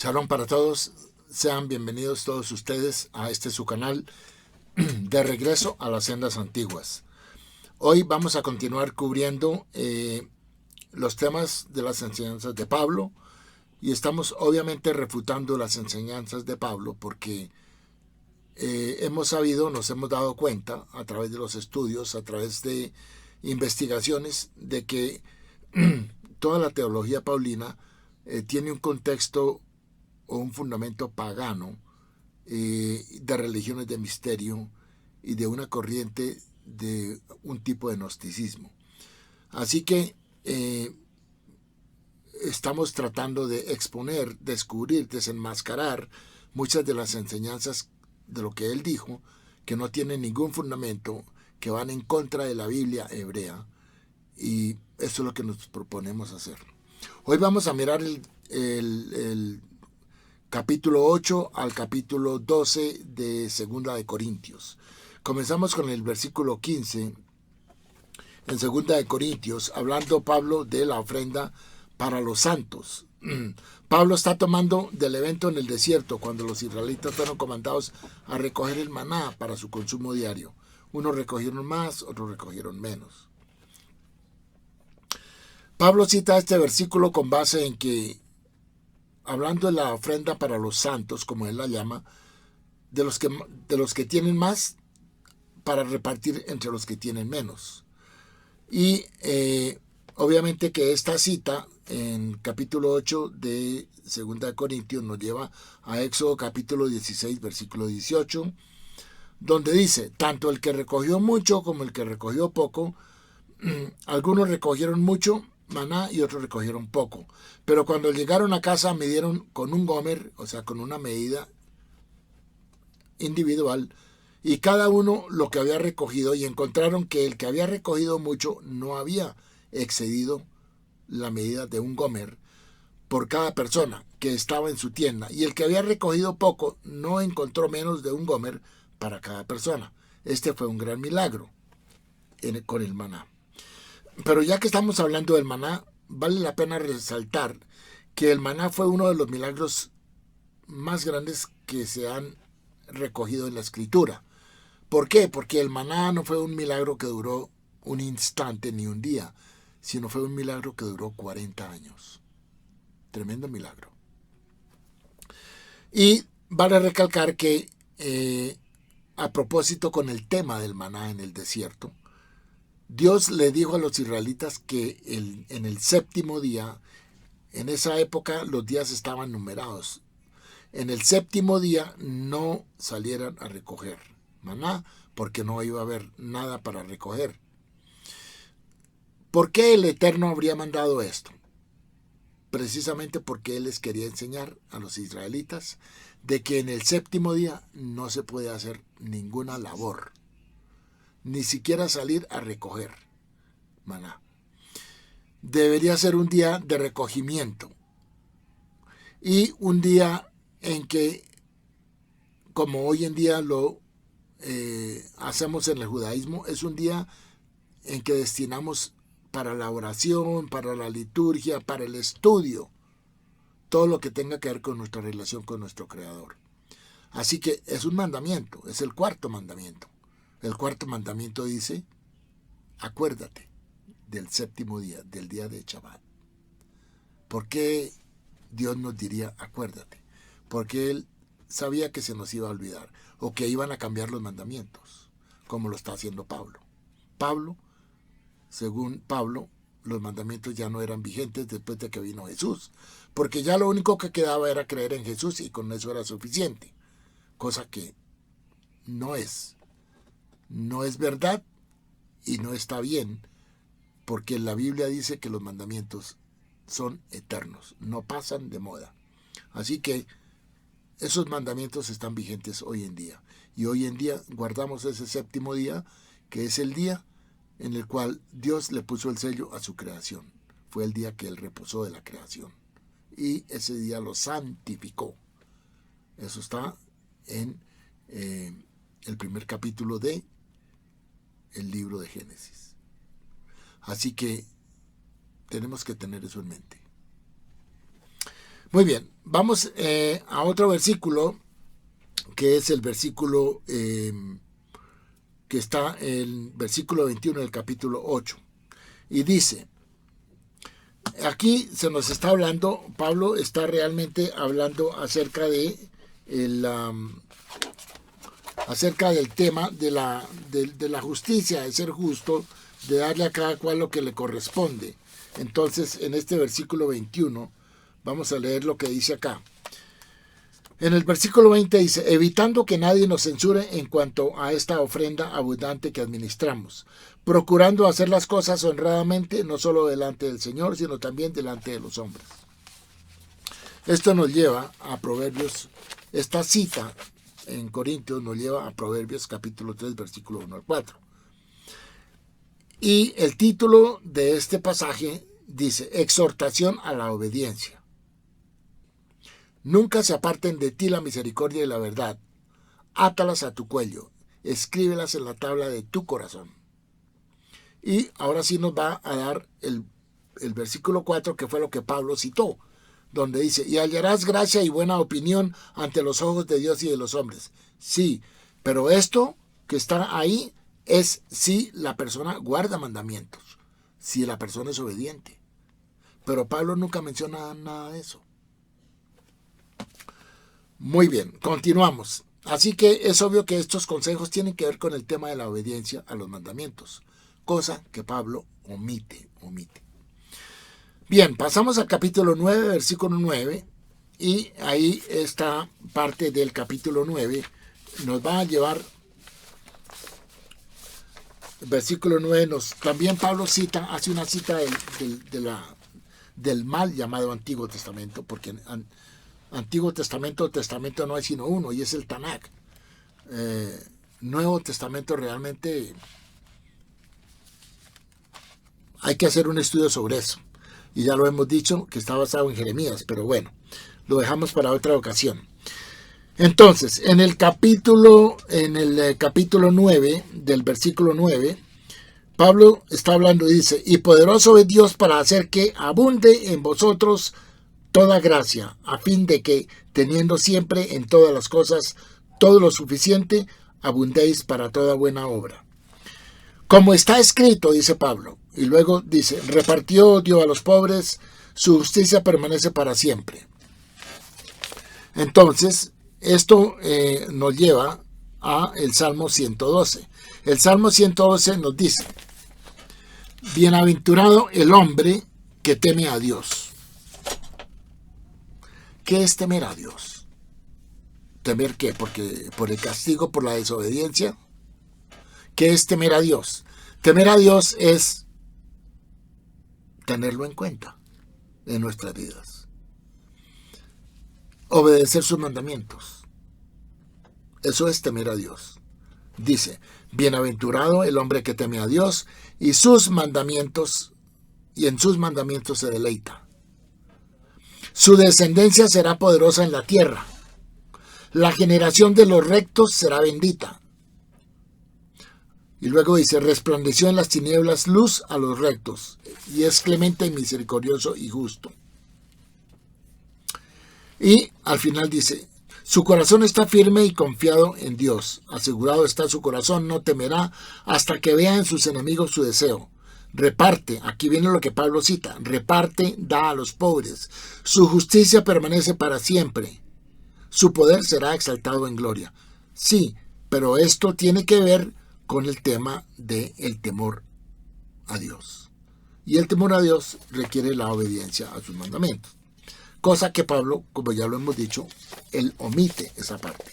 Shalom para todos, sean bienvenidos todos ustedes a este su canal de regreso a las sendas antiguas. Hoy vamos a continuar cubriendo los temas de las enseñanzas de Pablo y estamos obviamente refutando las enseñanzas de Pablo porque nos hemos dado cuenta a través de los estudios, a través de investigaciones, de que toda la teología paulina tiene un contexto o un fundamento pagano de religiones de misterio y de una corriente de un tipo de gnosticismo. Así que estamos tratando de exponer, descubrir, desenmascarar muchas de las enseñanzas de lo que él dijo, que no tienen ningún fundamento, que van en contra de la Biblia hebrea, y eso es lo que nos proponemos hacer. Hoy vamos a mirar el capítulo 8 al capítulo 12 de Segunda de Corintios. Comenzamos con el versículo 15 en Segunda de Corintios, hablando Pablo de la ofrenda para los santos. Pablo está tomando del evento en el desierto, cuando los israelitas fueron comandados a recoger el maná para su consumo diario. Unos recogieron más, otros recogieron menos. Pablo cita este versículo con base en que, hablando de la ofrenda para los santos, como él la llama, de los que tienen más para repartir entre los que tienen menos. Y obviamente que esta cita en capítulo 8 de 2 Corintios nos lleva a Éxodo capítulo 16, versículo 18, donde dice: tanto el que recogió mucho como el que recogió poco, algunos recogieron mucho maná y otros recogieron poco. Pero cuando llegaron a casa midieron con un gomer, o sea, con una medida individual, y cada uno lo que había recogido, y encontraron que el que había recogido mucho no había excedido la medida de un gomer por cada persona que estaba en su tienda, y el que había recogido poco no encontró menos de un gomer para cada persona. Este fue un gran milagro con el maná. Pero ya que estamos hablando del maná, vale la pena resaltar que el maná fue uno de los milagros más grandes que se han recogido en la escritura. ¿Por qué? Porque el maná no fue un milagro que duró un instante ni un día, sino fue un milagro que duró 40 años. Tremendo milagro. Y vale recalcar que a propósito con el tema del maná en el desierto, Dios le dijo a los israelitas que en el séptimo día, en esa época los días estaban numerados, en el séptimo día no salieran a recoger maná porque no iba a haber nada para recoger. ¿Por qué el Eterno habría mandado esto? Precisamente porque Él les quería enseñar a los israelitas de que en el séptimo día no se puede hacer ninguna labor, ni siquiera salir a recoger maná. Debería ser un día de recogimiento y un día en que, como hoy en día lo hacemos en el judaísmo, es un día en que destinamos para la oración, para la liturgia, para el estudio, todo lo que tenga que ver con nuestra relación con nuestro Creador. Así que es un mandamiento, es el cuarto mandamiento. El cuarto mandamiento dice: acuérdate del séptimo día, del día de Shabbat. ¿Por qué Dios nos diría acuérdate? Porque Él sabía que se nos iba a olvidar o que iban a cambiar los mandamientos, como lo está haciendo Pablo. Según Pablo, los mandamientos ya no eran vigentes después de que vino Jesús, porque ya lo único que quedaba era creer en Jesús y con eso era suficiente, cosa que no es verdad y no está bien, porque la Biblia dice que los mandamientos son eternos, no pasan de moda. Así que esos mandamientos están vigentes hoy en día, y hoy en día guardamos ese séptimo día, que es el día en el cual Dios le puso el sello a su creación. Fue el día que Él reposó de la creación. Y ese día lo santificó. Eso está en el primer capítulo de el libro de Génesis. Así que tenemos que tener eso en mente. Muy bien, vamos a otro versículo, que es el versículo que está en el versículo 21 del capítulo 8. Y dice, aquí se nos está hablando, Pablo está realmente hablando acerca de acerca del tema de la justicia, de ser justo, de darle a cada cual lo que le corresponde. Entonces, en este versículo 21, vamos a leer lo que dice acá. En el versículo 20 dice, evitando que nadie nos censure en cuanto a esta ofrenda abundante que administramos, procurando hacer las cosas honradamente, no solo delante del Señor, sino también delante de los hombres. Esto nos lleva a Proverbios, esta cita en Corintios nos lleva a Proverbios capítulo 3, versículo 1 al 4. Y el título de este pasaje dice, exhortación a la obediencia. Nunca se aparten de ti la misericordia y la verdad. Átalas a tu cuello, escríbelas en la tabla de tu corazón. Y ahora sí nos va a dar el versículo 4, que fue lo que Pablo citó, donde dice, y hallarás gracia y buena opinión ante los ojos de Dios y de los hombres. Sí, pero esto que está ahí es si la persona guarda mandamientos, si la persona es obediente. Pero Pablo nunca menciona nada de eso. Muy bien, continuamos. Así que es obvio que estos consejos tienen que ver con el tema de la obediencia a los mandamientos, cosa que Pablo omite. Bien, pasamos al capítulo 9, versículo 9, y ahí esta parte del capítulo 9 nos va a llevar, el versículo 9, también Pablo hace una cita del mal llamado Antiguo Testamento, porque Antiguo Testamento no hay sino uno, y es el Tanakh. Nuevo Testamento realmente hay que hacer un estudio sobre eso. Y ya lo hemos dicho, que está basado en Jeremías, pero bueno, lo dejamos para otra ocasión. Entonces, en el capítulo 9, del versículo 9, Pablo está hablando y dice, y poderoso es Dios para hacer que abunde en vosotros toda gracia, a fin de que, teniendo siempre en todas las cosas todo lo suficiente, abundéis para toda buena obra. Como está escrito, dice Pablo, y luego dice, repartió, dio a los pobres, su justicia permanece para siempre. Entonces, esto nos lleva a el Salmo 112. El Salmo 112 nos dice, bienaventurado el hombre que teme a Dios. ¿Qué es temer a Dios? ¿Temer qué? Porque por el castigo, por la desobediencia. ¿Qué es temer a Dios? Temer a Dios es tenerlo en cuenta en nuestras vidas. Obedecer sus mandamientos. Eso es temer a Dios. Dice, bienaventurado el hombre que teme a Dios y en sus mandamientos se deleita. Su descendencia será poderosa en la tierra. La generación de los rectos será bendita. Y luego dice, resplandeció en las tinieblas luz a los rectos, y es clemente y misericordioso y justo. Y al final dice, su corazón está firme y confiado en Dios. Asegurado está su corazón, no temerá hasta que vea en sus enemigos su deseo. Reparte, aquí viene lo que Pablo cita, reparte, da a los pobres. Su justicia permanece para siempre. Su poder será exaltado en gloria. Sí, pero esto tiene que ver con el tema del temor a Dios. Y el temor a Dios requiere la obediencia a sus mandamientos. Cosa que Pablo, como ya lo hemos dicho, él omite esa parte.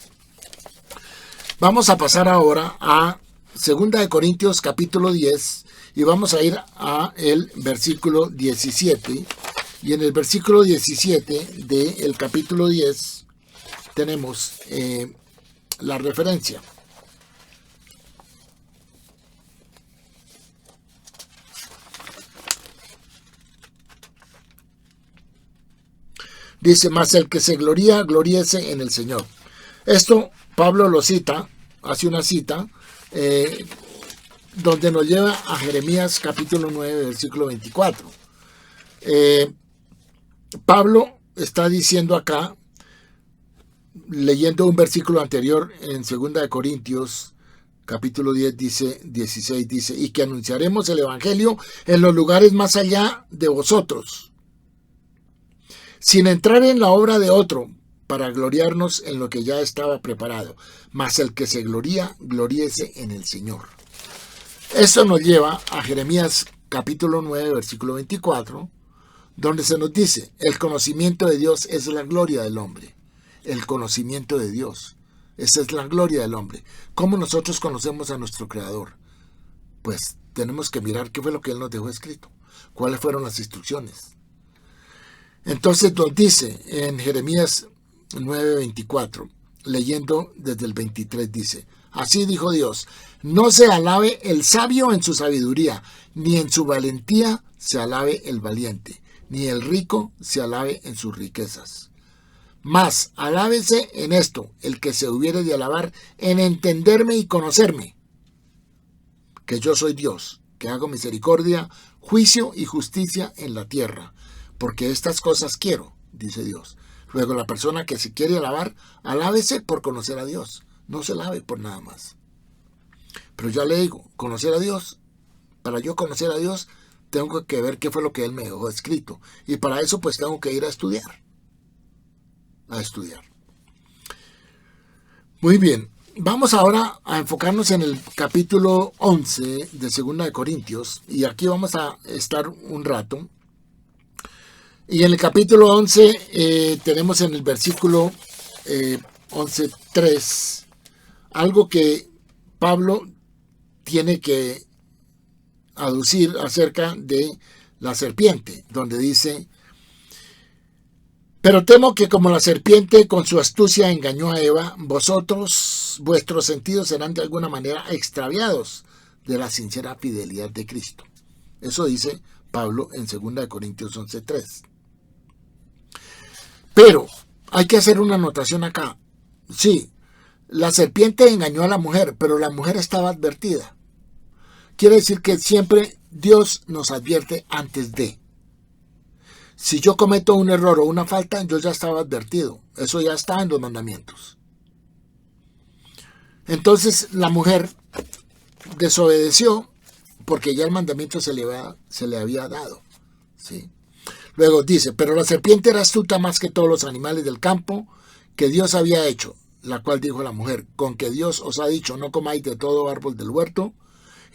Vamos a pasar ahora a 2 Corintios capítulo 10 y vamos a ir a el versículo 17. Y en el versículo 17 del capítulo 10 tenemos la referencia. Dice, mas el que se gloría, gloríese en el Señor. Esto Pablo lo cita, hace una cita, donde nos lleva a Jeremías capítulo 9, versículo 24. Pablo está diciendo acá, leyendo un versículo anterior en 2 Corintios, capítulo 10, dice, 16, dice, y que anunciaremos el evangelio en los lugares más allá de vosotros, sin entrar en la obra de otro, para gloriarnos en lo que ya estaba preparado. Mas el que se gloría, gloríese en el Señor. Esto nos lleva a Jeremías capítulo 9, versículo 24, donde se nos dice, el conocimiento de Dios es la gloria del hombre. El conocimiento de Dios, esa es la gloria del hombre. ¿Cómo nosotros conocemos a nuestro Creador? Pues tenemos que mirar qué fue lo que Él nos dejó escrito, cuáles fueron las instrucciones. Entonces nos dice en Jeremías 9:24, leyendo desde el 23, dice, así dijo Dios, no se alabe el sabio en su sabiduría, ni en su valentía se alabe el valiente, ni el rico se alabe en sus riquezas. Mas alábese en esto el que se hubiere de alabar en entenderme y conocerme, que yo soy Dios, que hago misericordia, juicio y justicia en la tierra, porque estas cosas quiero, dice Dios. Luego la persona que se quiere alabar, alábese por conocer a Dios, no se alabe por nada más. Pero ya le digo, conocer a Dios, para yo conocer a Dios, tengo que ver qué fue lo que Él me dejó escrito. Y para eso pues tengo que ir a estudiar. Muy bien, vamos ahora a enfocarnos en el capítulo 11 de 2 Corintios. Y aquí vamos a estar un rato. Y en el capítulo 11 tenemos en el versículo 11:3 algo que Pablo tiene que aducir acerca de la serpiente, donde dice, pero temo que como la serpiente con su astucia engañó a Eva, vuestros sentidos serán de alguna manera extraviados de la sincera fidelidad de Cristo. Eso dice Pablo en 2 Corintios 11:3. Pero hay que hacer una anotación acá. Sí, la serpiente engañó a la mujer, pero la mujer estaba advertida. Quiere decir que siempre Dios nos advierte antes de. Si yo cometo un error o una falta, yo ya estaba advertido. Eso ya está en los mandamientos. Entonces la mujer desobedeció porque ya el mandamiento se le había dado. ¿Sí? Luego dice, pero la serpiente era astuta más que todos los animales del campo que Dios había hecho, la cual dijo a la mujer, con que Dios os ha dicho, no comáis de todo árbol del huerto.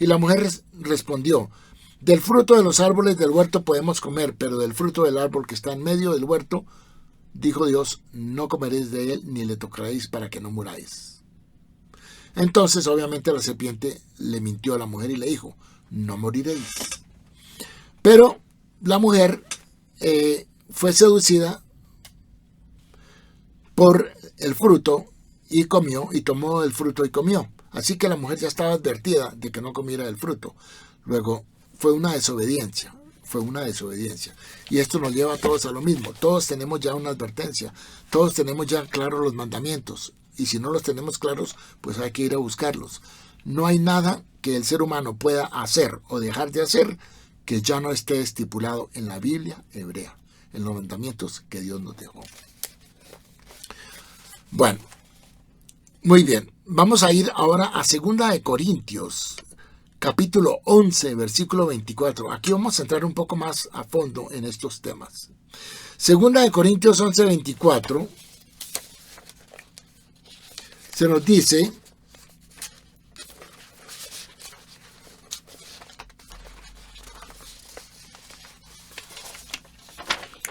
Y la mujer respondió, del fruto de los árboles del huerto podemos comer, pero del fruto del árbol que está en medio del huerto, dijo Dios, no comeréis de él ni le tocaréis para que no muráis. Entonces obviamente la serpiente le mintió a la mujer y le dijo, no moriréis. Pero la mujer fue seducida por el fruto y comió, y tomó el fruto y comió. Así que la mujer ya estaba advertida de que no comiera del fruto. Luego fue una desobediencia. Y esto nos lleva a todos a lo mismo. Todos tenemos ya una advertencia. Todos tenemos ya claros los mandamientos. Y si no los tenemos claros, pues hay que ir a buscarlos. No hay nada que el ser humano pueda hacer o dejar de hacer que ya no esté estipulado en la Biblia hebrea, en los mandamientos que Dios nos dejó. Bueno, muy bien. Vamos a ir ahora a 2 Corintios, capítulo 11, versículo 24. Aquí vamos a entrar un poco más a fondo en estos temas. 2 Corintios 11, 24, se nos dice,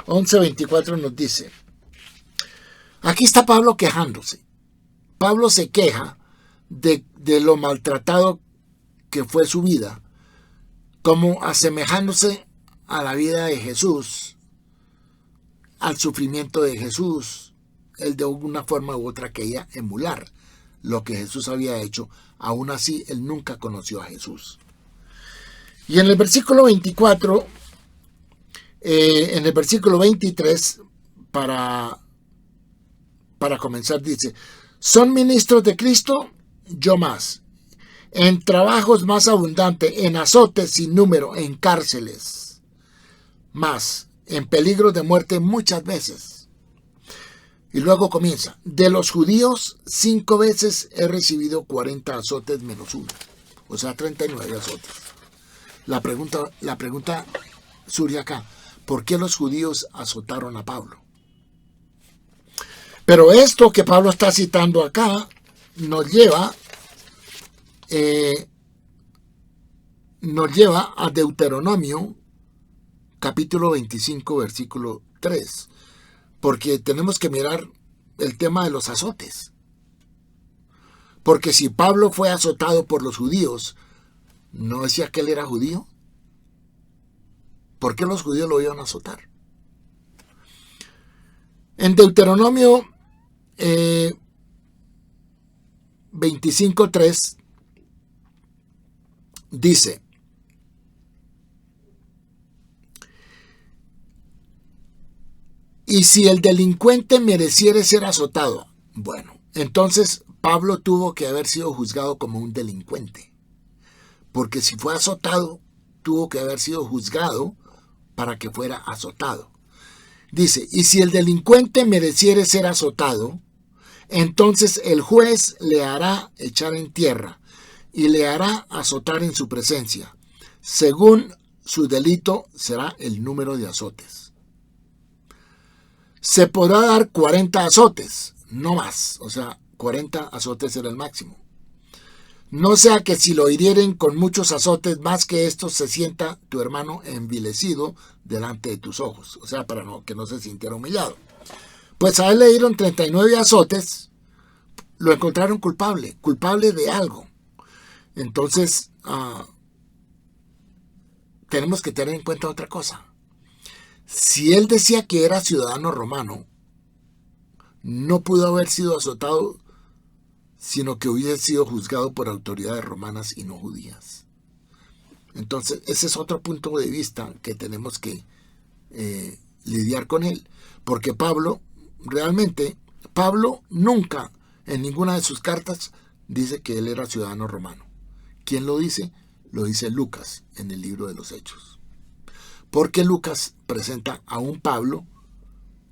nos dice, aquí está Pablo quejándose. Pablo se queja de lo maltratado que fue su vida, como asemejándose a la vida de Jesús, al sufrimiento de Jesús. Él de una forma u otra quería emular lo que Jesús había hecho. Aún así, él nunca conoció a Jesús. Y en el versículo 24, en el versículo 23, para comenzar, dice, ¿son ministros de Cristo? Yo más. En trabajos más abundantes, en azotes sin número, en cárceles, más, en peligros de muerte muchas veces. Y luego comienza, de los judíos 5 veces he recibido 40 azotes menos uno, o sea 39 azotes. La pregunta surge acá, ¿por qué los judíos azotaron a Pablo? Pero esto que Pablo está citando acá nos lleva a Deuteronomio capítulo 25 versículo 3, porque tenemos que mirar el tema de los azotes. Porque si Pablo fue azotado por los judíos, ¿no decía que él era judío? ¿Por qué los judíos lo iban a azotar? En Deuteronomio 25:3 dice, y si el delincuente mereciere ser azotado, bueno, entonces Pablo tuvo que haber sido juzgado como un delincuente, porque si fue azotado, tuvo que haber sido juzgado para que fuera azotado. Dice, y si el delincuente mereciere ser azotado, entonces el juez le hará echar en tierra y le hará azotar en su presencia. Según su delito será el número de azotes. Se podrá dar 40 azotes, no más, o sea, 40 azotes era el máximo. No sea que si lo hirieren con muchos azotes más que estos, se sienta tu hermano envilecido delante de tus ojos. O sea, para que no se sintiera humillado. Pues a él le dieron 39 azotes, lo encontraron culpable de algo. Entonces, tenemos que tener en cuenta otra cosa. Si él decía que era ciudadano romano, no pudo haber sido azotado, sino que hubiese sido juzgado por autoridades romanas y no judías. Entonces, ese es otro punto de vista que tenemos que lidiar con él. Porque Pablo nunca en ninguna de sus cartas dice que él era ciudadano romano. ¿Quién lo dice? Lo dice Lucas en el libro de los Hechos. Porque Lucas presenta a un Pablo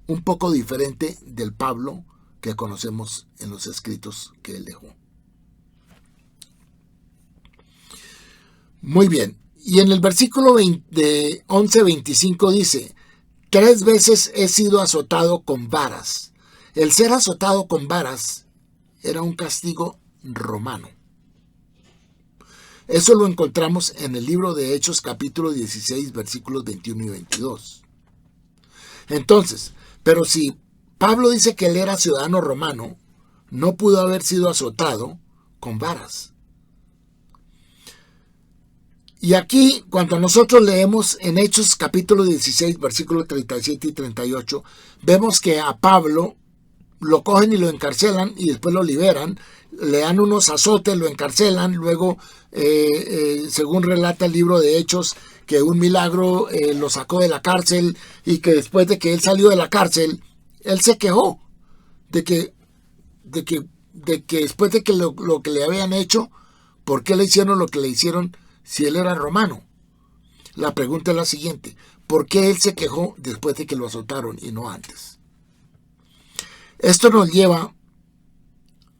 un poco diferente del Pablo que conocemos en los escritos que él dejó. Muy bien, y en el versículo 11:25 dice, 3 veces he sido azotado con varas. El ser azotado con varas era un castigo romano. Eso lo encontramos en el libro de Hechos capítulo 16 versículos 21 y 22. Entonces, pero si Pablo dice que él era ciudadano romano, no pudo haber sido azotado con varas. Y aquí, cuando nosotros leemos en Hechos capítulo 16, versículos 37 y 38, vemos que a Pablo lo cogen y lo encarcelan y después lo liberan, le dan unos azotes, lo encarcelan, luego, según relata el libro de Hechos, que un milagro lo sacó de la cárcel y que después de que él salió de la cárcel, él se quejó de que después de que lo que le habían hecho, ¿por qué le hicieron lo que le hicieron si él era romano? La pregunta es la siguiente, ¿por qué él se quejó después de que lo azotaron y no antes? Esto nos lleva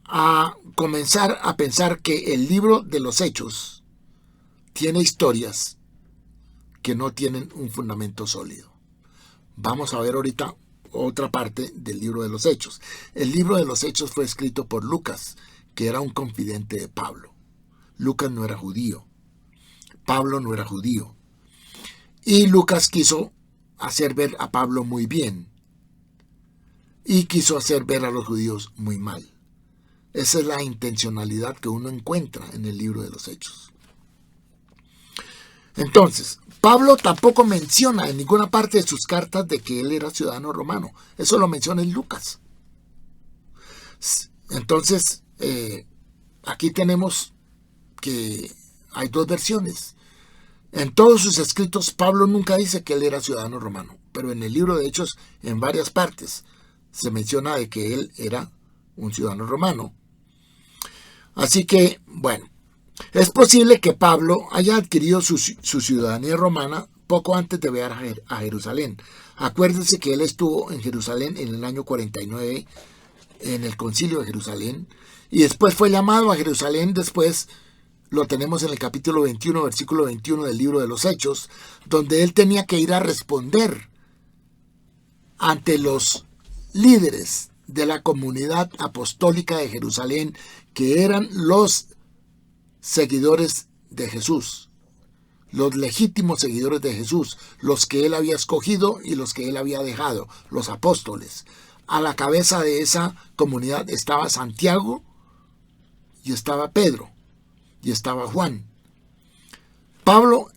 a comenzar a pensar que el libro de los Hechos tiene historias que no tienen un fundamento sólido. Vamos a ver ahorita otra parte del libro de los Hechos. El libro de los Hechos fue escrito por Lucas, que era un confidente de Pablo. Lucas no era judío. Pablo no era judío. Y Lucas quiso hacer ver a Pablo muy bien. Y quiso hacer ver a los judíos muy mal. Esa es la intencionalidad que uno encuentra en el libro de los Hechos. Entonces, Pablo tampoco menciona en ninguna parte de sus cartas de que él era ciudadano romano. Eso lo menciona en Lucas. Entonces, aquí tenemos que hay dos versiones. En todos sus escritos, Pablo nunca dice que él era ciudadano romano, pero en el libro de Hechos, en varias partes, se menciona de que él era un ciudadano romano. Así que, bueno, es posible que Pablo haya adquirido su ciudadanía romana poco antes de viajar a Jerusalén. Acuérdense que él estuvo en Jerusalén en el año 49, en el concilio de Jerusalén, y después fue llamado a Jerusalén. Después lo tenemos en el capítulo 21, versículo 21 del libro de los Hechos, donde él tenía que ir a responder ante los líderes de la comunidad apostólica de Jerusalén, que eran los seguidores de Jesús, los legítimos seguidores de Jesús, los que él había escogido y los que él había dejado, los apóstoles. A la cabeza de esa comunidad estaba Santiago, y estaba Pedro, y estaba Juan. Pablo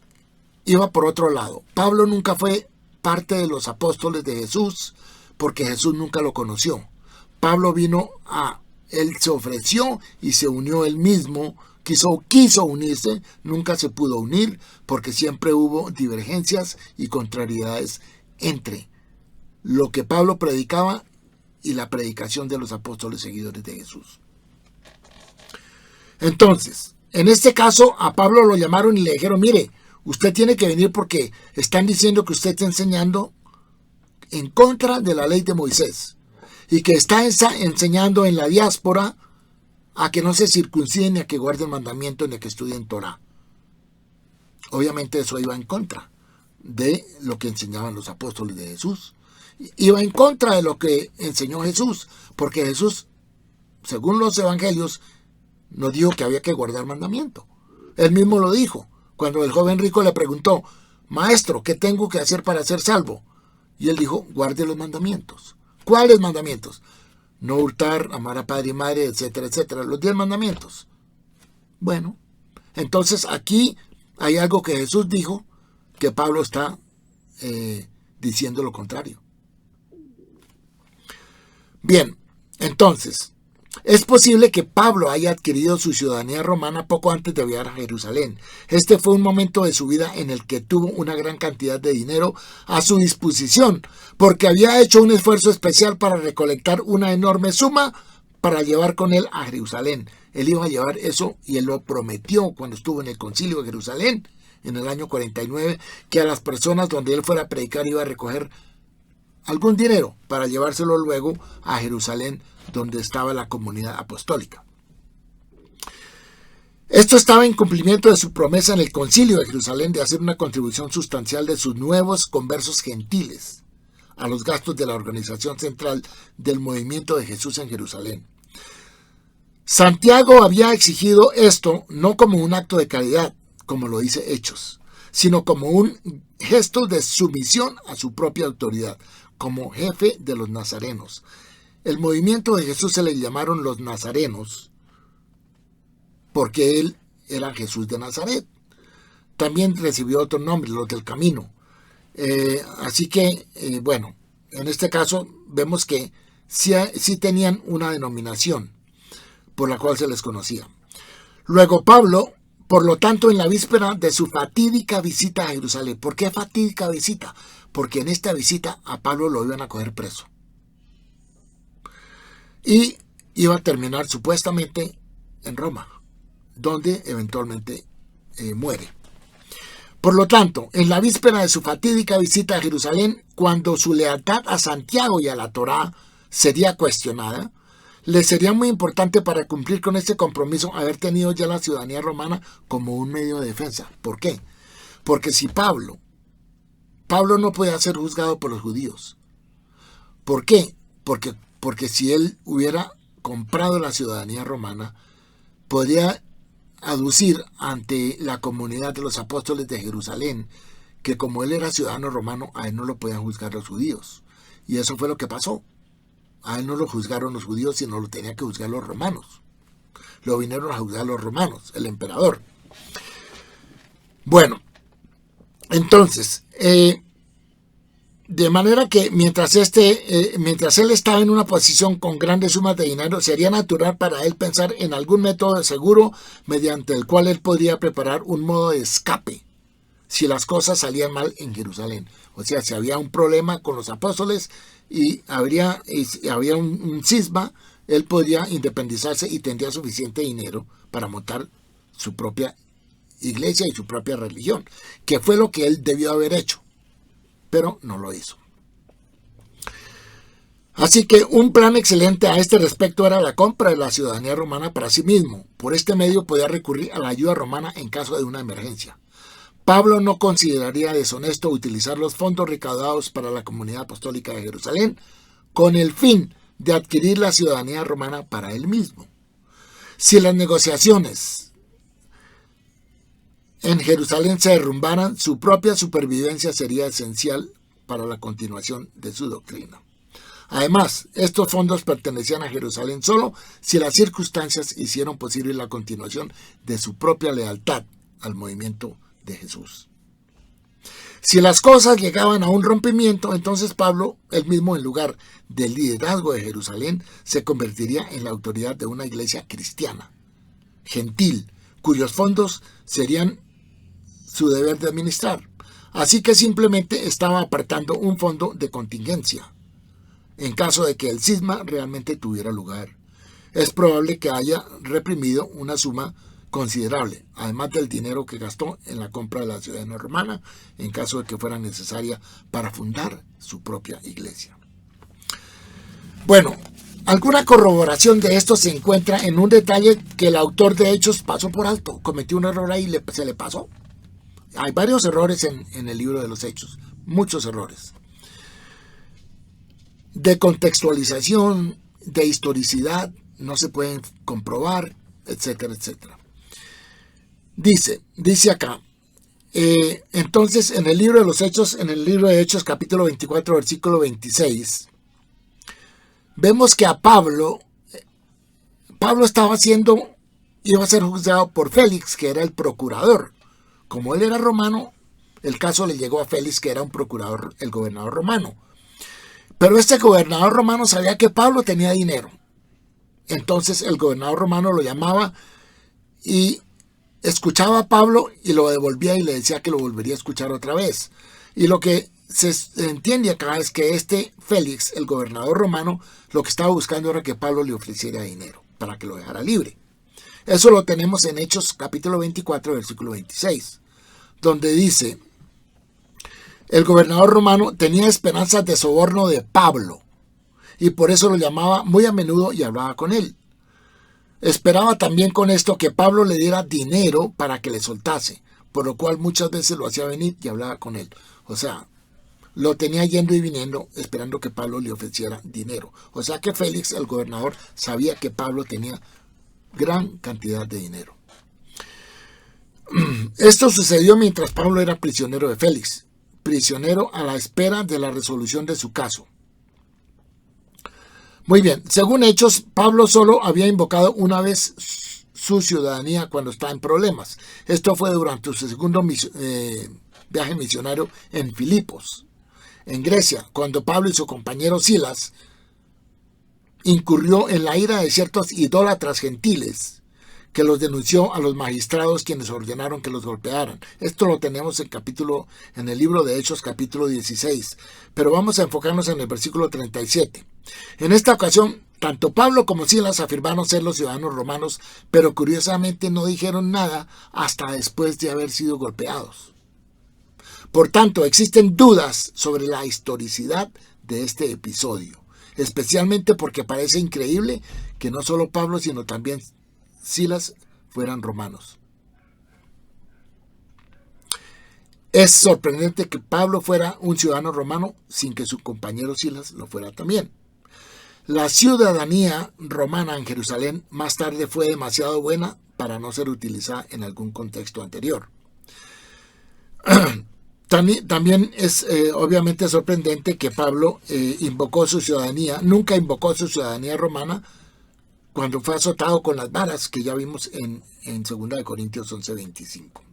iba por otro lado. Pablo nunca fue parte de los apóstoles de Jesús, porque Jesús nunca lo conoció. Pablo él se ofreció y se unió él mismo, quiso unirse, nunca se pudo unir, porque siempre hubo divergencias y contrariedades entre lo que Pablo predicaba y la predicación de los apóstoles seguidores de Jesús. Entonces, en este caso, a Pablo lo llamaron y le dijeron: mire, usted tiene que venir porque están diciendo que usted está enseñando en contra de la ley de Moisés y que está enseñando en la diáspora a que no se circunciden, ni a que guarden mandamientos, ni a que estudien Torah. Obviamente eso iba en contra de lo que enseñaban los apóstoles de Jesús. Iba en contra de lo que enseñó Jesús, porque Jesús, según los evangelios, nos dijo que había que guardar mandamiento. Él mismo lo dijo cuando el joven rico le preguntó: maestro, ¿qué tengo que hacer para ser salvo? Y él dijo: guarde los mandamientos. ¿Cuáles mandamientos? No hurtar, amar a padre y madre, etcétera, etcétera. Los 10 mandamientos. Bueno, entonces aquí hay algo que Jesús dijo que Pablo está diciendo lo contrario. Bien, entonces, es posible que Pablo haya adquirido su ciudadanía romana poco antes de viajar a Jerusalén. Este fue un momento de su vida en el que tuvo una gran cantidad de dinero a su disposición, porque había hecho un esfuerzo especial para recolectar una enorme suma para llevar con él a Jerusalén. Él iba a llevar eso, y él lo prometió cuando estuvo en el concilio de Jerusalén en el año 49, que a las personas donde él fuera a predicar iba a recoger algún dinero para llevárselo luego a Jerusalén, donde estaba la comunidad apostólica. Esto estaba en cumplimiento de su promesa en el concilio de Jerusalén de hacer una contribución sustancial de sus nuevos conversos gentiles a los gastos de la organización central del movimiento de Jesús en Jerusalén. Santiago había exigido esto no como un acto de caridad, como lo dice Hechos, sino como un gesto de sumisión a su propia autoridad, como jefe de los nazarenos. El movimiento de Jesús se le llamaron los nazarenos porque él era Jesús de Nazaret. También recibió otro nombre, los del camino. Así que, bueno, en este caso vemos que sí tenían una denominación por la cual se les conocía. Luego Pablo, por lo tanto, en la víspera de su fatídica visita a Jerusalén. ¿Por qué fatídica visita? Porque en esta visita a Pablo lo iban a coger preso. Y iba a terminar supuestamente en Roma, donde eventualmente muere. Por lo tanto, en la víspera de su fatídica visita a Jerusalén, cuando su lealtad a Santiago y a la Torá sería cuestionada, le sería muy importante para cumplir con este compromiso haber tenido ya la ciudadanía romana como un medio de defensa. ¿Por qué? Porque si Pablo no podía ser juzgado por los judíos. ¿Por qué? Porque si él hubiera comprado la ciudadanía romana, podría aducir ante la comunidad de los apóstoles de Jerusalén que como él era ciudadano romano, a él no lo podían juzgar los judíos. Y eso fue lo que pasó. A él no lo juzgaron los judíos, sino lo tenían que juzgar los romanos. Lo vinieron a juzgar los romanos, el emperador. Bueno, entonces, de manera que mientras él estaba en una posición con grandes sumas de dinero, sería natural para él pensar en algún método seguro mediante el cual él podría preparar un modo de escape si las cosas salían mal en Jerusalén. O sea, si había un problema con los apóstoles y había un cisma, él podría independizarse y tendría suficiente dinero para montar su propia iglesia y su propia religión, que fue lo que él debió haber hecho, pero no lo hizo. Así que un plan excelente a este respecto era la compra de la ciudadanía romana para sí mismo. Por este medio podía recurrir a la ayuda romana en caso de una emergencia. Pablo no consideraría deshonesto utilizar los fondos recaudados para la comunidad apostólica de Jerusalén con el fin de adquirir la ciudadanía romana para él mismo. Si las negociaciones en Jerusalén se derrumbaran, su propia supervivencia sería esencial para la continuación de su doctrina. Además, estos fondos pertenecían a Jerusalén solo si las circunstancias hicieron posible la continuación de su propia lealtad al movimiento de Jesús. Si las cosas llegaban a un rompimiento, entonces Pablo, él mismo en lugar del liderazgo de Jerusalén, se convertiría en la autoridad de una iglesia cristiana, gentil, cuyos fondos serían su deber de administrar. Así que simplemente estaba apartando un fondo de contingencia en caso de que el cisma realmente tuviera lugar. Es probable que haya reprimido una suma considerable, además del dinero que gastó en la compra de la ciudadanía romana, en caso de que fuera necesaria para fundar su propia iglesia. Bueno, alguna corroboración de esto se encuentra en un detalle que el autor de Hechos pasó por alto. Cometió un error ahí y se le pasó. Hay varios errores en el libro de los Hechos, muchos errores. De contextualización, de historicidad, no se pueden comprobar, etcétera, etcétera. Dice acá, entonces en el libro de los Hechos, en el libro de Hechos capítulo 24, versículo 26, vemos que a Pablo iba a ser juzgado por Félix, que era el procurador. Como él era romano, el caso le llegó a Félix, que era un procurador, el gobernador romano. Pero este gobernador romano sabía que Pablo tenía dinero. Entonces el gobernador romano lo llamaba y escuchaba a Pablo y lo devolvía y le decía que lo volvería a escuchar otra vez. Y lo que se entiende acá es que este Félix, el gobernador romano, lo que estaba buscando era que Pablo le ofreciera dinero para que lo dejara libre. Eso lo tenemos en Hechos capítulo 24, versículo 26, donde dice: el gobernador romano tenía esperanzas de soborno de Pablo y por eso lo llamaba muy a menudo y hablaba con él. Esperaba también con esto que Pablo le diera dinero para que le soltase, por lo cual muchas veces lo hacía venir y hablaba con él. O sea, lo tenía yendo y viniendo esperando que Pablo le ofreciera dinero. O sea que Félix, el gobernador, sabía que Pablo tenía gran cantidad de dinero. Esto sucedió mientras Pablo era prisionero de Félix, prisionero a la espera de la resolución de su caso. Muy bien, según Hechos, Pablo solo había invocado una vez su ciudadanía cuando estaba en problemas. Esto fue durante su segundo viaje misionario en Filipos, en Grecia, cuando Pablo y su compañero Silas incurrió en la ira de ciertos idólatras gentiles, que los denunció a los magistrados, quienes ordenaron que los golpearan. Esto lo tenemos en el libro de Hechos capítulo 16, pero vamos a enfocarnos en el versículo 37. En esta ocasión, tanto Pablo como Silas afirmaron ser los ciudadanos romanos, pero curiosamente no dijeron nada hasta después de haber sido golpeados. Por tanto, existen dudas sobre la historicidad de este episodio, especialmente porque parece increíble que no solo Pablo, sino también Silas fueran romanos. Es sorprendente que Pablo fuera un ciudadano romano sin que su compañero Silas lo fuera también. La ciudadanía romana en Jerusalén más tarde fue demasiado buena para no ser utilizada en algún contexto anterior. También es obviamente sorprendente que Pablo nunca invocó su ciudadanía romana cuando fue azotado con las varas, que ya vimos en 2 Corintios 11:25.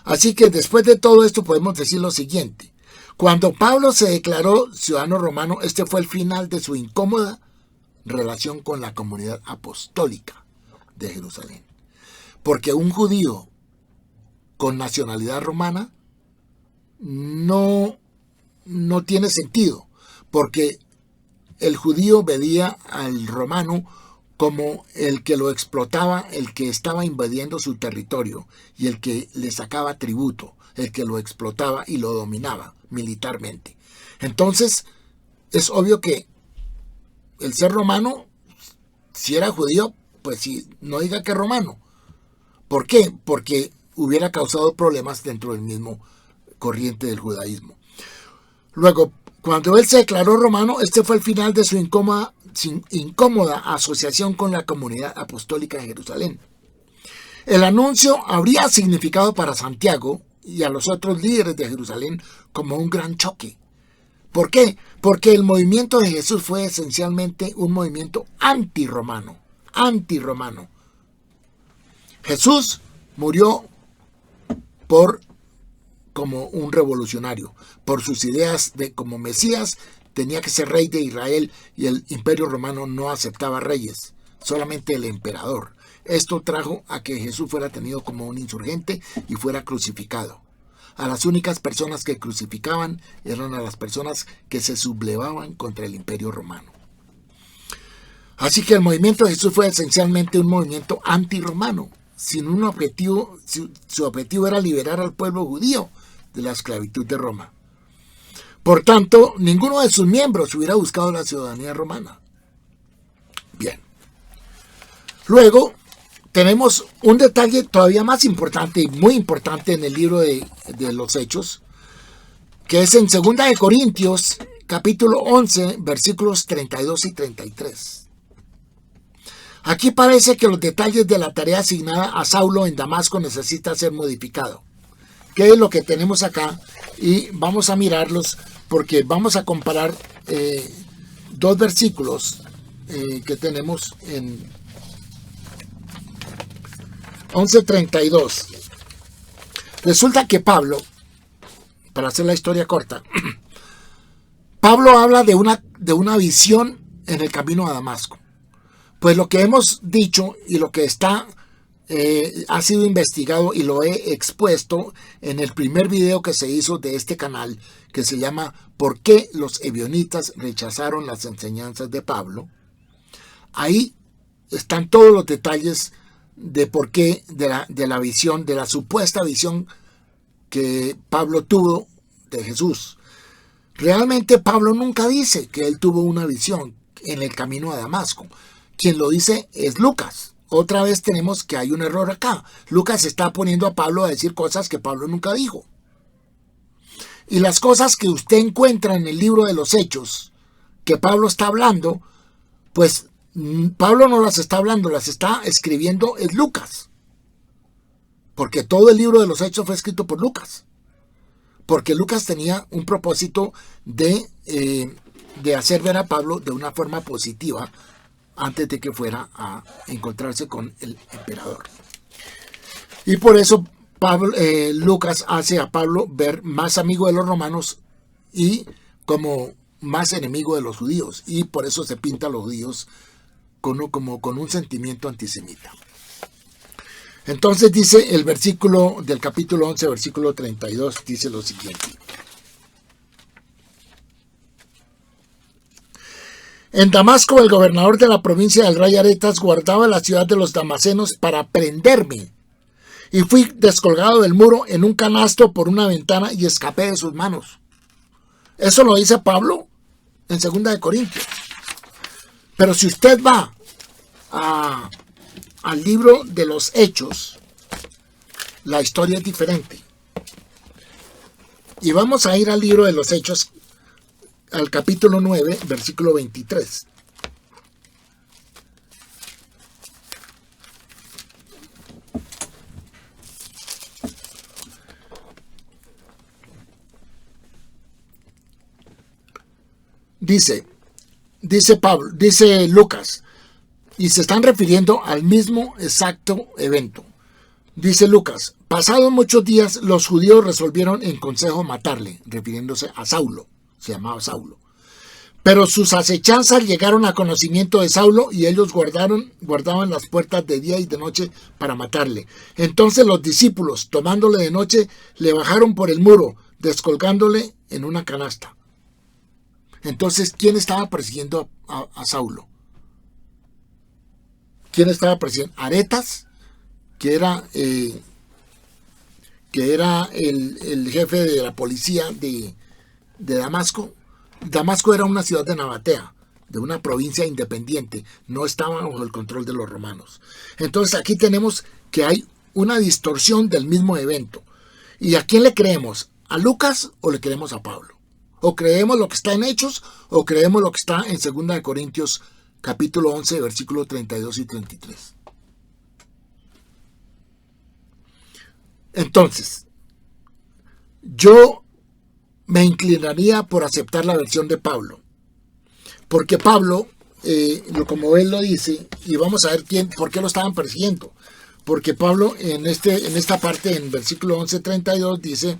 Así que después de todo esto podemos decir lo siguiente: cuando Pablo se declaró ciudadano romano, este fue el final de su incómoda relación con la comunidad apostólica de Jerusalén. Porque un judío con nacionalidad romana no tiene sentido, porque el judío veía al romano como el que lo explotaba, el que estaba invadiendo su territorio y el que le sacaba tributo, el que lo explotaba y lo dominaba militarmente. Entonces, es obvio que el ser romano, si era judío, pues sí, no diga que romano. ¿Por qué? Porque hubiera causado problemas dentro del mismo corriente del judaísmo. Luego, cuando él se declaró romano, este fue el final de su incómoda asociación con la comunidad apostólica de Jerusalén. El anuncio habría significado para Santiago y a los otros líderes de Jerusalén como un gran choque. ¿Por qué? Porque el movimiento de Jesús fue esencialmente un movimiento antirromano. Antirromano. Jesús murió como un revolucionario. Por sus ideas de como Mesías, tenía que ser rey de Israel y el Imperio Romano no aceptaba reyes, solamente el emperador. Esto trajo a que Jesús fuera tenido como un insurgente y fuera crucificado. A las únicas personas que crucificaban eran a las personas que se sublevaban contra el Imperio Romano. Así que el movimiento de Jesús fue esencialmente un movimiento antirromano, sin un objetivo. Su objetivo era liberar al pueblo judío de la esclavitud de Roma. Por tanto, ninguno de sus miembros hubiera buscado la ciudadanía romana. Bien. Luego, tenemos un detalle todavía más importante y muy importante en el libro de los Hechos, que es en 2 de Corintios, capítulo 11, versículos 32 y 33. Aquí parece que los detalles de la tarea asignada a Saulo en Damasco necesita ser modificado. ¿Qué es lo que tenemos acá? Y vamos a mirarlos porque vamos a comparar dos versículos que tenemos en 11:32. Resulta que Pablo, para hacer la historia corta, Pablo habla de una visión en el camino a Damasco. Pues lo que hemos dicho y lo que ha sido investigado y lo he expuesto en el primer video que se hizo de este canal, que se llama ¿Por qué los ebionitas rechazaron las enseñanzas de Pablo? Ahí están todos los detalles de por qué, de la visión, de la supuesta visión que Pablo tuvo de Jesús. Realmente Pablo nunca dice que él tuvo una visión en el camino a Damasco. Quien lo dice es Lucas. Otra vez tenemos que hay un error acá. Lucas está poniendo a Pablo a decir cosas que Pablo nunca dijo. Y las cosas que usted encuentra en el libro de los Hechos, que Pablo está hablando, pues Pablo no las está hablando, las está escribiendo es Lucas. Porque todo el libro de los Hechos fue escrito por Lucas. Porque Lucas tenía un propósito de hacer ver a Pablo de una forma positiva antes de que fuera a encontrarse con el emperador. Y por eso Lucas hace a Pablo ver más amigo de los romanos y como más enemigo de los judíos. Y por eso se pinta a los judíos como con un sentimiento antisemita. Entonces dice el versículo del capítulo 11, versículo 32, dice lo siguiente. En Damasco, el gobernador de la provincia del rey Aretas guardaba la ciudad de los damasenos para prenderme. Y fui descolgado del muro en un canasto por una ventana y escapé de sus manos. Eso lo dice Pablo en 2 de Corintios. Pero si usted va al libro de los Hechos, la historia es diferente. Y vamos a ir al libro de los Hechos, al capítulo 9, versículo 23. Dice Pablo, dice Lucas, y se están refiriendo al mismo exacto evento. Dice Lucas, pasados muchos días los judíos resolvieron en consejo matarle, refiriéndose a Saulo. Se llamaba Saulo. Pero sus acechanzas llegaron a conocimiento de Saulo y ellos guardaban las puertas de día y de noche para matarle. Entonces los discípulos, tomándole de noche, le bajaron por el muro, descolgándole en una canasta. Entonces, ¿quién estaba persiguiendo a Saulo? ¿Quién estaba presente? Aretas, que era el jefe de la policía de Damasco. Damasco era una ciudad de Nabatea, de una provincia independiente, no estaba bajo el control de los romanos. Entonces aquí tenemos que hay una distorsión del mismo evento. ¿Y a quién le creemos? ¿A Lucas o le creemos a Pablo? ¿O creemos lo que está en Hechos o creemos lo que está en 2 Corintios capítulo 11, versículos 32 y 33? Entonces, yo me inclinaría por aceptar la versión de Pablo, porque Pablo, como él lo dice, y vamos a ver por qué lo estaban persiguiendo, porque Pablo en esta parte, en versículo 11:32, dice: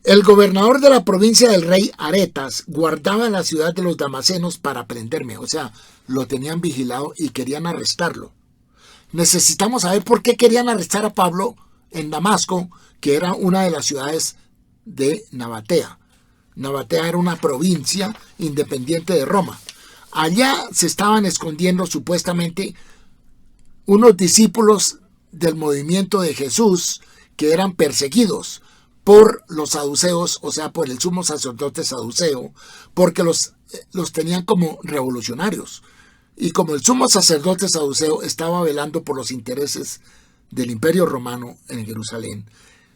el gobernador de la provincia del rey Aretas guardaba la ciudad de los damasenos para prenderme, o sea, lo tenían vigilado y querían arrestarlo. Necesitamos saber por qué querían arrestar a Pablo en Damasco, que era una de las ciudades de Nabatea. Nabatea era una provincia independiente de Roma. Allá se estaban escondiendo supuestamente unos discípulos del movimiento de Jesús que eran perseguidos por los saduceos, o sea, por el sumo sacerdote saduceo, porque los tenían como revolucionarios. Y como el sumo sacerdote saduceo estaba velando por los intereses del Imperio Romano en Jerusalén,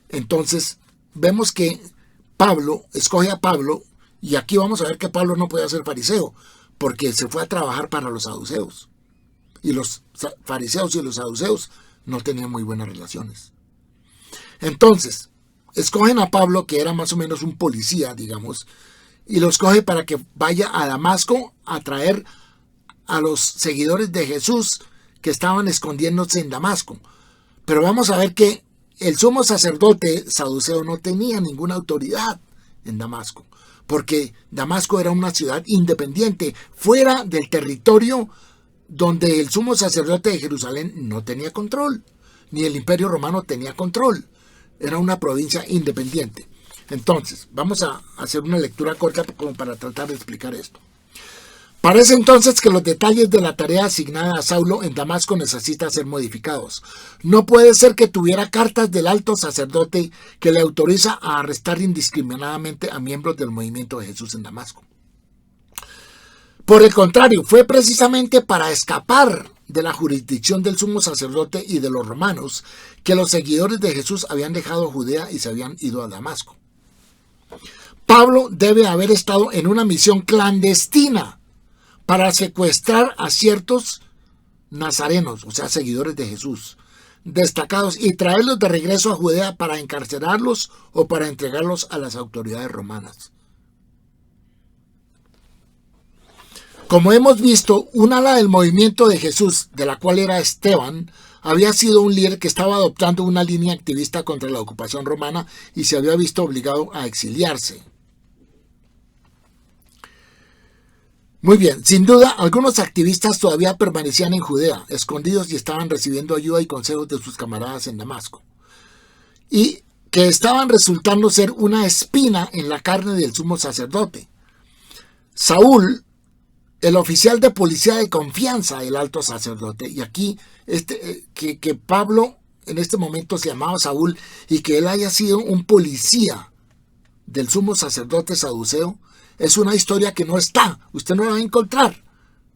entonces vemos que Pablo escoge a Pablo, y aquí vamos a ver que Pablo no puede ser fariseo, porque se fue a trabajar para los saduceos. Y los fariseos y los saduceos no tenían muy buenas relaciones. Entonces, escogen a Pablo, que era más o menos un policía, digamos, y lo escoge para que vaya a Damasco a traer a los seguidores de Jesús que estaban escondiéndose en Damasco. Pero vamos a ver que el sumo sacerdote saduceo no tenía ninguna autoridad en Damasco, porque Damasco era una ciudad independiente, fuera del territorio donde el sumo sacerdote de Jerusalén no tenía control, ni el Imperio Romano tenía control. Era una provincia independiente. Entonces, vamos a hacer una lectura corta como para tratar de explicar esto. Parece entonces que los detalles de la tarea asignada a Saulo en Damasco necesitan ser modificados. No puede ser que tuviera cartas del alto sacerdote que le autoriza a arrestar indiscriminadamente a miembros del movimiento de Jesús en Damasco. Por el contrario, fue precisamente para escapar de la jurisdicción del sumo sacerdote y de los romanos que los seguidores de Jesús habían dejado Judea y se habían ido a Damasco. Pablo debe haber estado en una misión clandestina para secuestrar a ciertos nazarenos, o sea, seguidores de Jesús, destacados, y traerlos de regreso a Judea para encarcelarlos o para entregarlos a las autoridades romanas. Como hemos visto, un ala del movimiento de Jesús, de la cual era Esteban, había sido un líder que estaba adoptando una línea activista contra la ocupación romana y se había visto obligado a exiliarse. Muy bien, sin duda, algunos activistas todavía permanecían en Judea, escondidos, y estaban recibiendo ayuda y consejos de sus camaradas en Damasco, y que estaban resultando ser una espina en la carne del sumo sacerdote. Saúl, el oficial de policía de confianza del alto sacerdote, y aquí que Pablo en este momento se llamaba Saúl, y que él haya sido un policía del sumo sacerdote saduceo, es una historia que no está, usted no la va a encontrar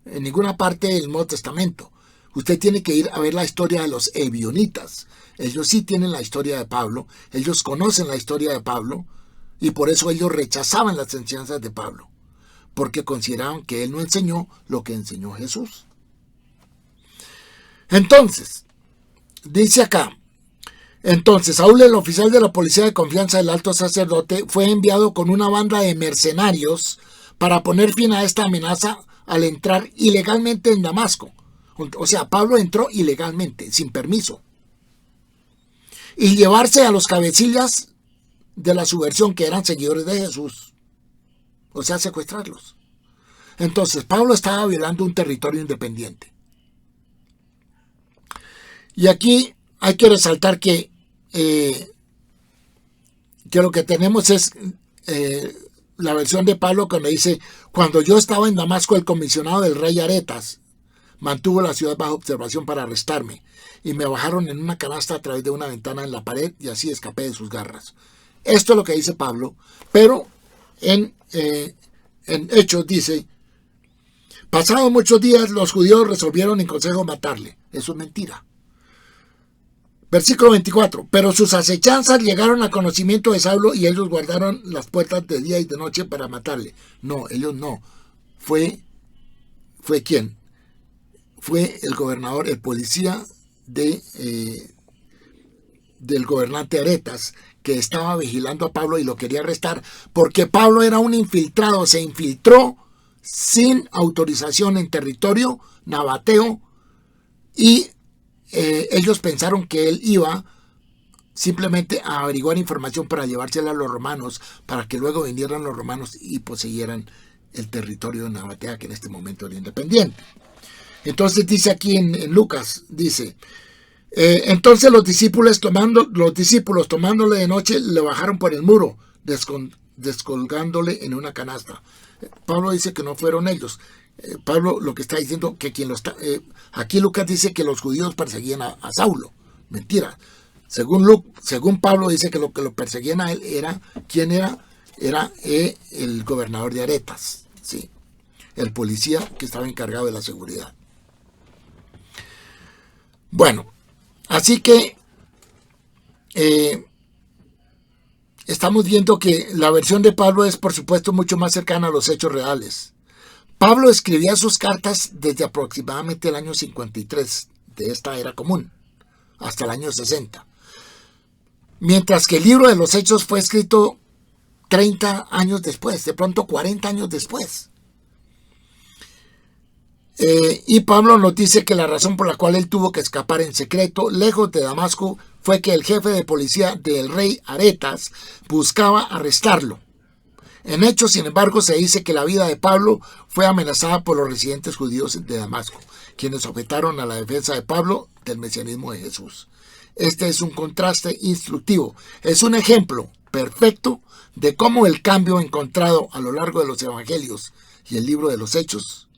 en ninguna parte del Nuevo Testamento. Usted tiene que ir a ver la historia de los ebionitas. Ellos sí tienen la historia de Pablo, ellos conocen la historia de Pablo, y por eso ellos rechazaban las enseñanzas de Pablo, porque consideraban que él no enseñó lo que enseñó Jesús. Entonces, dice acá, entonces Saúl, el oficial de la policía de confianza del alto sacerdote, fue enviado con una banda de mercenarios para poner fin a esta amenaza al entrar ilegalmente en Damasco. O sea, Pablo entró ilegalmente, sin permiso, y llevarse a los cabecillas de la subversión, que eran seguidores de Jesús, o sea, secuestrarlos. Entonces, Pablo estaba violando un territorio independiente. Y aquí hay que resaltar que lo que tenemos es la versión de Pablo cuando dice: cuando yo estaba en Damasco, el comisionado del rey Aretas mantuvo la ciudad bajo observación para arrestarme, y me bajaron en una canasta a través de una ventana en la pared, y así escapé de sus garras. Esto es lo que dice Pablo, pero en Hechos dice: pasados muchos días los judíos resolvieron en consejo matarle. Eso es mentira. Versículo 24. Pero sus acechanzas llegaron a conocimiento de Saulo y ellos guardaron las puertas de día y de noche para matarle. No, ellos no. ¿Fue quién? Fue el gobernador, el policía del gobernante Aretas, que estaba vigilando a Pablo y lo quería arrestar porque Pablo era un infiltrado, se infiltró sin autorización en territorio nabateo, y ellos pensaron que él iba simplemente a averiguar información para llevársela a los romanos, para que luego vinieran los romanos y poseyeran el territorio de Nabatea, que en este momento era independiente. Entonces dice aquí en Lucas, dice: entonces los discípulos tomándole de noche le bajaron por el muro, descolgándole en una canasta. Pablo dice que no fueron ellos. Pablo lo que está diciendo que aquí Lucas dice que los judíos perseguían a Saulo. Mentira. Según Pablo dice que lo perseguían a él era, ¿quién era? Era el gobernador de Aretas, ¿sí? El policía que estaba encargado de la seguridad. Bueno, así que estamos viendo que la versión de Pablo es, por supuesto, mucho más cercana a los hechos reales. Pablo escribía sus cartas desde aproximadamente el año 53 de esta era común hasta el año 60. Mientras que el libro de los Hechos fue escrito 30 años después, de pronto 40 años después. Y Pablo nos dice que la razón por la cual él tuvo que escapar en secreto, lejos de Damasco, fue que el jefe de policía del rey Aretas buscaba arrestarlo. En Hechos, sin embargo, se dice que la vida de Pablo fue amenazada por los residentes judíos de Damasco, quienes objetaron a la defensa de Pablo del mesianismo de Jesús. Este es un contraste instructivo. Es un ejemplo perfecto de cómo el cambio encontrado a lo largo de los evangelios y el libro de los Hechos,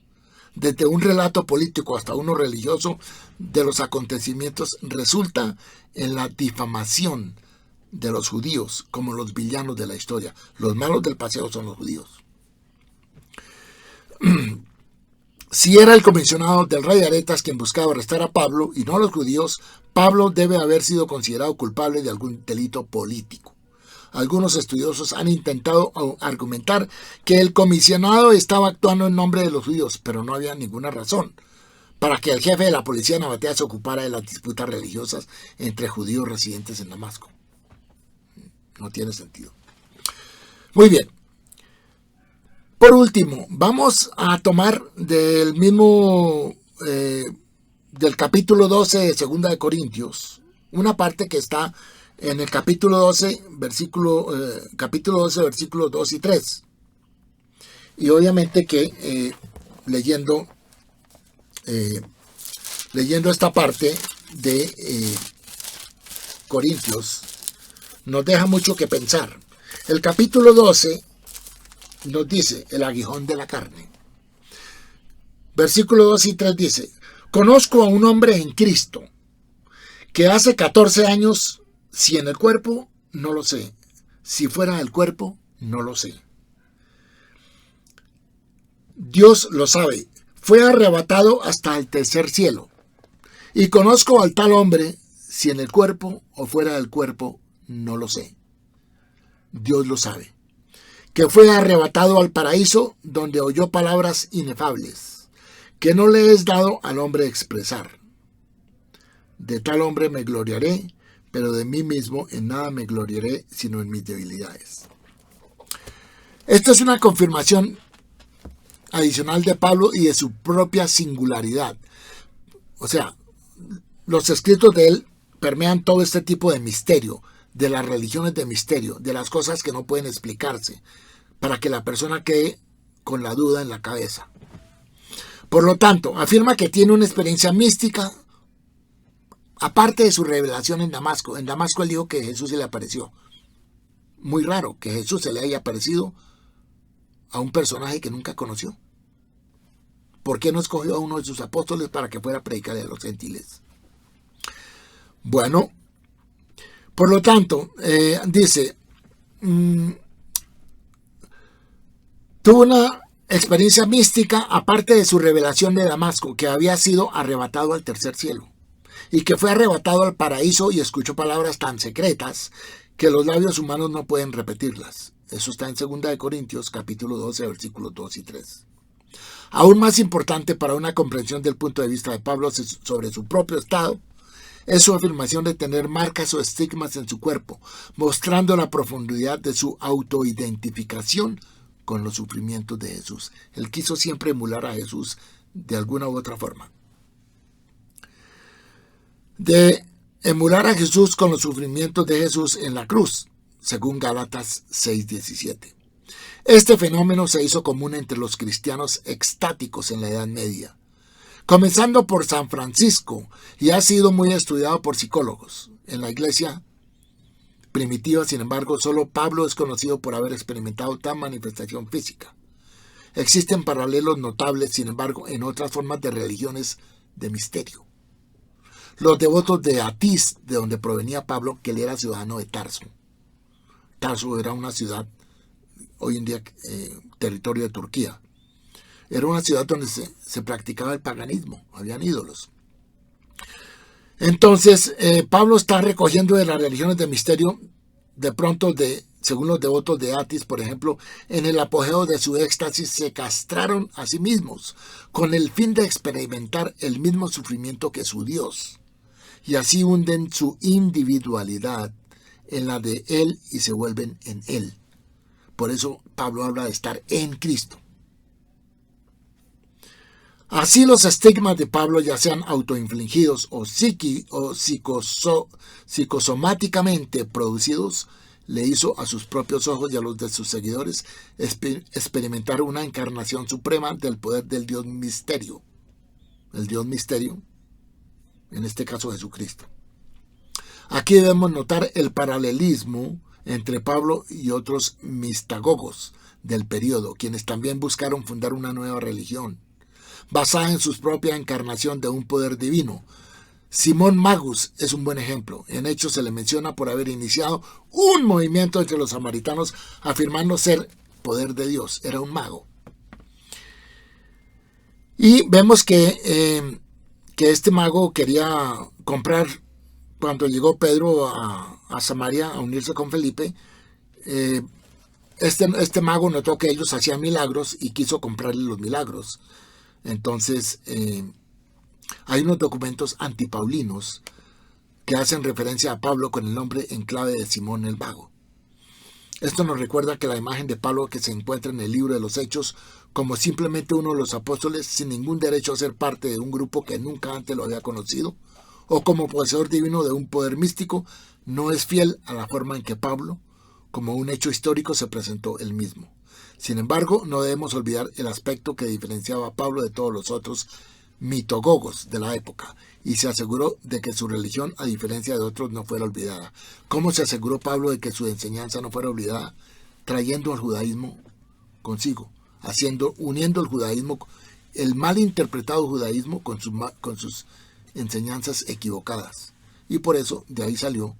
desde un relato político hasta uno religioso de los acontecimientos, resulta en la difamación de los judíos como los villanos de la historia. Los malos del paseo son los judíos. Si era el comisionado del rey Aretas quien buscaba arrestar a Pablo y no a los judíos, Pablo debe haber sido considerado culpable de algún delito político. Algunos estudiosos han intentado argumentar que el comisionado estaba actuando en nombre de los judíos, pero no había ninguna razón para que el jefe de la policía nabatea se ocupara de las disputas religiosas entre judíos residentes en Damasco. No tiene sentido. Muy bien. Por último, vamos a tomar del mismo, del capítulo 12 de 2 de Corintios, una parte que está en el capítulo 12, versículos 2 y 3. Y obviamente que leyendo esta parte de Corintios, nos deja mucho que pensar. El capítulo 12 nos dice el aguijón de la carne. Versículos 2 y 3 dice: conozco a un hombre en Cristo que hace 14 años, si en el cuerpo, no lo sé. Si fuera del cuerpo, no lo sé. Dios lo sabe. Fue arrebatado hasta el tercer cielo. Y conozco al tal hombre, si en el cuerpo o fuera del cuerpo, no lo sé. Dios lo sabe. Que fue arrebatado al paraíso, donde oyó palabras inefables, que no le es dado al hombre expresar. De tal hombre me gloriaré, pero de mí mismo en nada me gloriaré, sino en mis debilidades. Esto es una confirmación adicional de Pablo y de su propia singularidad. O sea, los escritos de él permean todo este tipo de misterio, de las religiones de misterio, de las cosas que no pueden explicarse, para que la persona quede con la duda en la cabeza. Por lo tanto, afirma que tiene una experiencia mística, aparte de su revelación en Damasco. En Damasco él dijo que Jesús se le apareció. Muy raro que Jesús se le haya aparecido a un personaje que nunca conoció. ¿por qué no escogió a uno de sus apóstoles para que fuera a predicar a los gentiles? Bueno, por lo tanto, dice, tuvo una experiencia mística aparte de su revelación de Damasco, que había sido arrebatado al tercer cielo y que fue arrebatado al paraíso y escuchó palabras tan secretas que los labios humanos no pueden repetirlas. Eso está en 2 Corintios capítulo 12, versículos 2 y 3. Aún más importante para una comprensión del punto de vista de Pablo sobre su propio estado es su afirmación de tener marcas o estigmas en su cuerpo, mostrando la profundidad de su autoidentificación con los sufrimientos de Jesús. Él quiso siempre emular a Jesús de alguna u otra forma. De emular a Jesús con los sufrimientos de Jesús en la cruz, según Gálatas 6:17. Este fenómeno se hizo común entre los cristianos extáticos en la Edad Media, comenzando por San Francisco, y ha sido muy estudiado por psicólogos. En la iglesia primitiva, sin embargo, solo Pablo es conocido por haber experimentado tal manifestación física. Existen paralelos notables, sin embargo, en otras formas de religiones de misterio. Los devotos de Atis, de donde provenía Pablo, que él era ciudadano de Tarso. Tarso era una ciudad, hoy en día territorio de Turquía. Era una ciudad donde se practicaba el paganismo, habían ídolos. Entonces, Pablo está recogiendo de las religiones de misterio, de pronto, según los devotos de Atis, por ejemplo, en el apogeo de su éxtasis se castraron a sí mismos, con el fin de experimentar el mismo sufrimiento que su Dios, y así hunden su individualidad en la de Él y se vuelven en Él. Por eso Pablo habla de estar en Cristo. Así los estigmas de Pablo, ya sean autoinfligidos o psicosomáticamente producidos, le hizo a sus propios ojos y a los de sus seguidores experimentar una encarnación suprema del poder del Dios misterio. El Dios misterio, en este caso Jesucristo. Aquí debemos notar el paralelismo entre Pablo y otros mistagogos del periodo, quienes también buscaron fundar una nueva religión, basada en su propia encarnación de un poder divino. Simón Magus es un buen ejemplo. En Hechos se le menciona por haber iniciado un movimiento entre los samaritanos afirmando ser poder de Dios. Era un mago. Y vemos que este mago quería comprar, cuando llegó Pedro a Samaria a unirse con Felipe, este mago notó que ellos hacían milagros y quiso comprarle los milagros. Entonces, hay unos documentos antipaulinos que hacen referencia a Pablo con el nombre en clave de Simón el Mago. Esto nos recuerda que la imagen de Pablo que se encuentra en el libro de los Hechos como simplemente uno de los apóstoles sin ningún derecho a ser parte de un grupo que nunca antes lo había conocido, o como poseedor divino de un poder místico, no es fiel a la forma en que Pablo, como un hecho histórico, se presentó él mismo. Sin embargo, no debemos olvidar el aspecto que diferenciaba a Pablo de todos los otros mitagogos de la época, y se aseguró de que su religión, a diferencia de otros, no fuera olvidada. ¿Cómo se aseguró Pablo de que su enseñanza no fuera olvidada? Trayendo al judaísmo consigo, uniendo el judaísmo, el mal interpretado judaísmo con sus enseñanzas equivocadas. Y por eso de ahí salió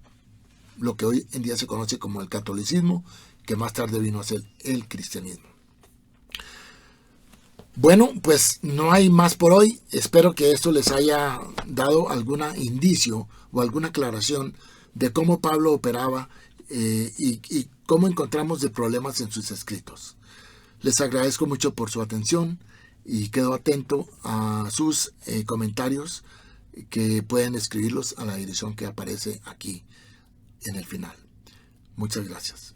lo que hoy en día se conoce como el catolicismo, que más tarde vino a ser el cristianismo. Bueno, pues no hay más por hoy. Espero que esto les haya dado algún indicio o alguna aclaración de cómo Pablo operaba y cómo encontramos de problemas en sus escritos. Les agradezco mucho por su atención y quedo atento a sus comentarios, que pueden escribirlos a la dirección que aparece aquí en el final. Muchas gracias.